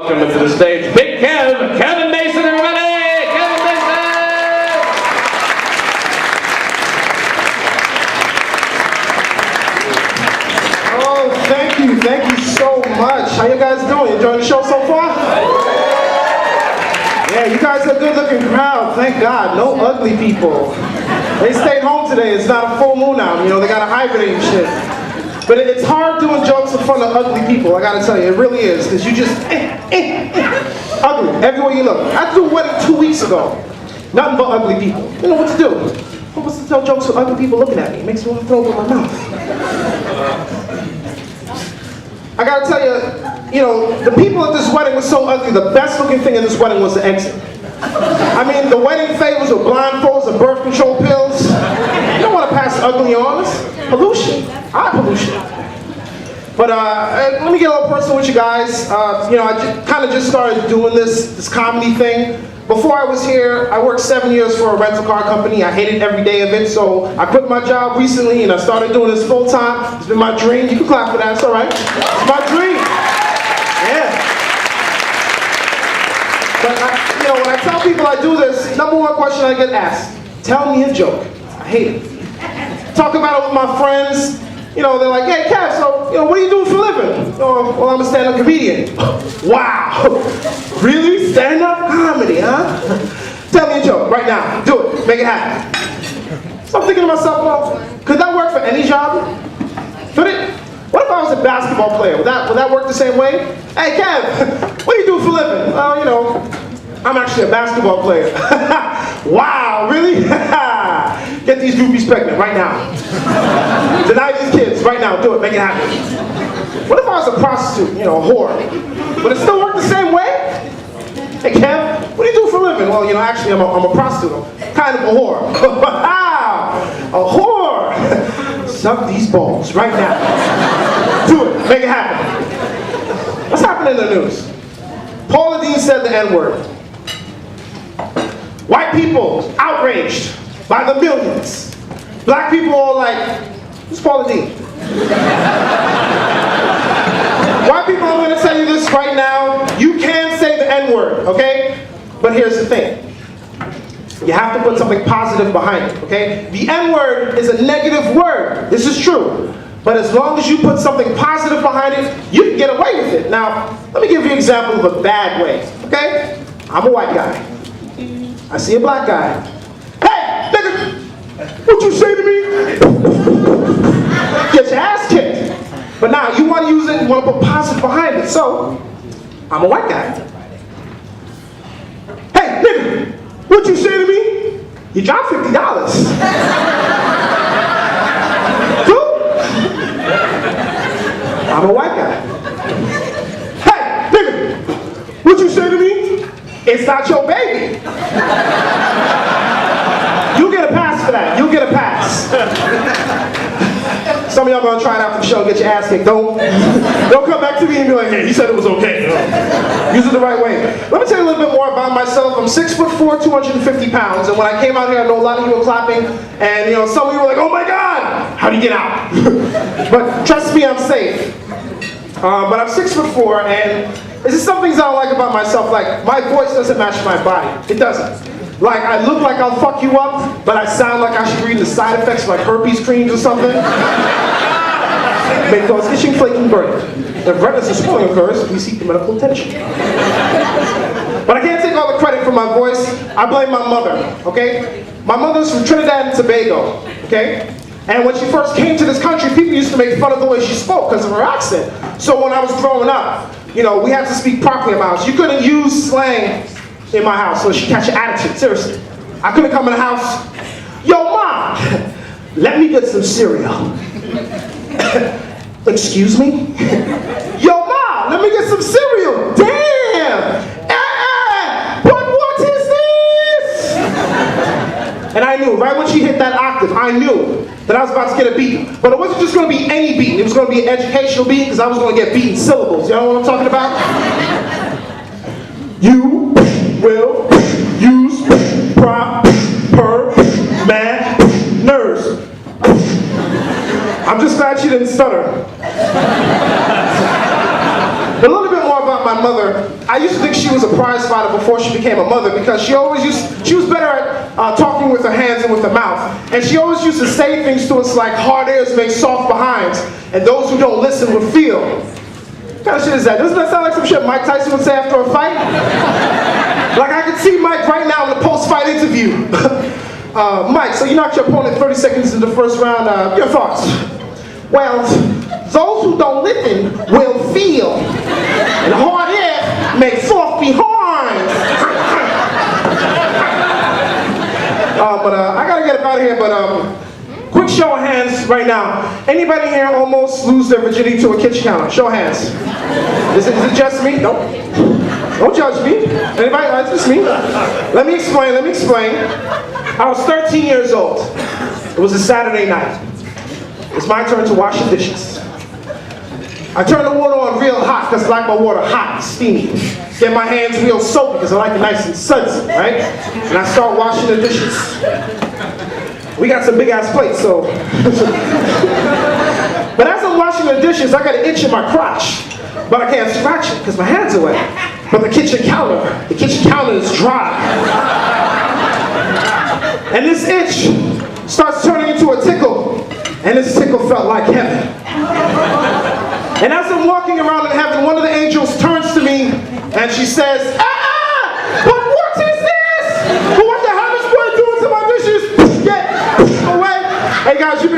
Welcome to the stage, Big Kev, Kevin Mason, everybody! Kevin Mason! Oh, thank you so much. How you guys doing? Enjoying the show so far? Yeah, you guys are a good-looking crowd, thank God. No ugly people. They stayed home today. It's not a full moon out, you know, they gotta hibernate and shit. But it's hard doing jokes in front of ugly people, I gotta tell you, it really is, because you just, ugly, everywhere you look. I threw a wedding 2 weeks ago, nothing but ugly people. You know what to do. I'm supposed to tell jokes with ugly people looking at me. It makes me want to throw up in my mouth. I gotta tell you know, the people at this wedding were so ugly, the best looking thing in this wedding was the exit. I mean, the wedding favors were blindfolds and birth control pills. You don't want to pass ugly on us. Pollution. Pollution. But let me get a little personal with you guys. You know, I kind of just started doing this comedy thing. Before I was here, I worked 7 years for a rental car company. I hated every day of it, so I quit my job recently and I started doing this full time. It's been my dream. You can clap for that, it's all right. It's my dream. Yeah. But you know, when I tell people I do this, number one question I get asked, tell me a joke. I hate it. Talk about it with my friends. You know, they're like, hey, Kev, so, you know, what are you doing for a living? Oh, well, I'm a stand-up comedian. Wow. Really? Stand-up comedy, huh? Tell me a joke right now. Do it. Make it happen. So I'm thinking to myself, well, could that work for any job? Could it? What if I was a basketball player? Would that work the same way? Hey, Kev, what do you do for a living? Well, you know, I'm actually a basketball player. Wow, really? Get these groupies pregnant right now. Deny these kids right now. Do it. Make it happen. What if I was a prostitute? You know, a whore. Would it still work the same way? Hey, Kev, what do you do for a living? Well, you know, actually, I'm a prostitute. I'm kind of a whore. Wow, a whore. Suck these balls right now. Do it. Make it happen. What's happening in the news? Paula Deen said the N-word. White people outraged by the millions. Black people all like, who's Paula Deen? White people, I'm going to tell you this right now. You can say the N-word, okay? But here's the thing. You have to put something positive behind it, okay? The N-word is a negative word. This is true. But as long as you put something positive behind it, you can get away with it. Now, let me give you an example of a bad way, okay? I'm a white guy. I see a black guy. Hey, nigga, what you say to me? Get your ass kicked. But now, you want to use it, you want to put positive behind it. So, I'm a white guy. Hey, nigga, what you say to me? You dropped $50. I'm a white guy. Hey, nigga, what you say to me? It's not your baby. You get a pass for that. You get a pass. Some of y'all gonna try it after the show and get your ass kicked. Don't come back to me and be like, hey, he said it was okay. Use it the right way. Let me tell you a little bit more about myself. I'm 6'4", 250 pounds, and when I came out here, I know a lot of you were clapping, and you know, some of you were like, oh my God, how do you get out? But trust me, I'm safe. But I'm 6'4", and this is some things I don't like about myself. Like, my voice doesn't match my body. It doesn't. Like, I look like I'll fuck you up, but I sound like I should read the side effects of like herpes creams or something. May cause itching, flaking, burning. If redness or swelling occurs, we seek the medical attention. But I can't take all the credit for my voice. I blame my mother, okay? My mother's from Trinidad and Tobago, okay? And when she first came to this country, people used to make fun of the way she spoke because of her accent. So when I was growing up, you know, we had to speak properly in my house. You couldn't use slang in my house, so she catch your attitude, seriously. I couldn't come in the house, yo, Mom, let me get some cereal. Excuse me? Yo, Mom, let me get some cereal. Damn! But what is this? And I knew, right when she hit that octave, I knew that I was about to get a beating. But it wasn't just going to be any beating. It was going to be an educational beating because I was going to get beaten syllables. You know what I'm talking about? You will use proper manners. I'm just glad she didn't stutter. A little bit more about my mother, I used to think she was a prize fighter before she became a mother because she was better at talking with her hands than with her mouth. And she always used to say things to us like, hard ears make soft behinds, and those who don't listen will feel. What kind of shit is that? Doesn't that sound like some shit Mike Tyson would say after a fight? Like I could see Mike right now in the post-fight interview. Mike, so you knocked your opponent 30 seconds into the first round. Your thoughts? Well, those who don't listen will feel. And hard ears make soft behinds. But I gotta get up out of here, but quick show of hands right now. Anybody here almost lose their virginity to a kitchen counter? Show of hands. Is it just me? Nope. Don't judge me. Anybody? It's just me. Let me explain. I was 13 years old. It was a Saturday night. It's my turn to wash the dishes. I turn the water on real hot because I like my water hot and steamy. Get my hands real soapy because I like it nice and sudsy, right? And I start washing the dishes. We got some big ass plates, so. But as I'm washing the dishes, I got an itch in my crotch. But I can't scratch it because my hands are wet. But the kitchen counter is dry. And this itch starts turning into a tickle. And this tickle felt like heaven. And as I'm walking around in heaven, one of the angels turns to me and she says, but what is this? What the hell is God doing to my dishes? Get away. Hey guys, you